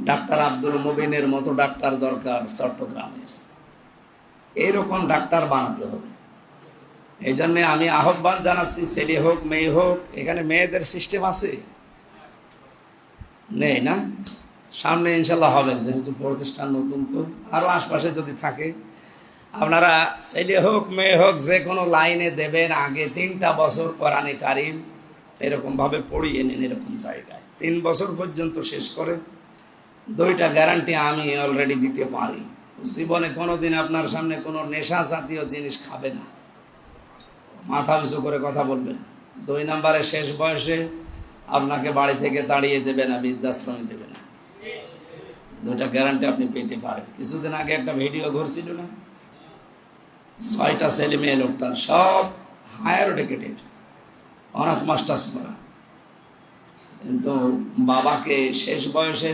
Doctor Abdul মুবিনের মতো doctor দরকার চট্টগ্রামের, এইরকম ডাক্তার বানাতে হবে। এই জন্যে আমি আহ্বান জানাচ্ছি, ছেলে হোক মেয়ে হোক, এখানে মেয়েদের সিস্টেম আছে নেই না? সামনে ইনশাল্লাহ হবে, যেহেতু প্রতিষ্ঠান নতুন, তো আরও আশপাশে যদি থাকে আপনারা ছেলে হোক মেয়ে হোক যে কোনো লাইনে দেবেন। আগে 3টা বছর কোরআনে কারিম এরকমভাবে পড়িয়ে নেন, এরকম জায়গায় 3 বছর পর্যন্ত শেষ করে 2টা গ্যারান্টি আমি অলরেডি দিতে পারি। জীবনে কোনোদিন আপনার সামনে কোনো নেশা জাতীয় জিনিস খাবে না, মাথা উঁচু করে কথা বলবে না। 2 নম্বরে শেষ বয়সে আপনাকে বাড়ি থেকে তাড়িয়ে দেবে না, বৃদ্ধাশ্রমে দেবে না। 2টা গ্যারান্টি আপনি পেতে পারেন। কিছুদিন আগে একটা ভিডিও ঘুরছিল না, 6টা ছেলে মেয়ে লোকটার, সব হায়ার এডুকেটেড, অনার্স মাস্টার্স করা, কিন্তু বাবাকে শেষ বয়সে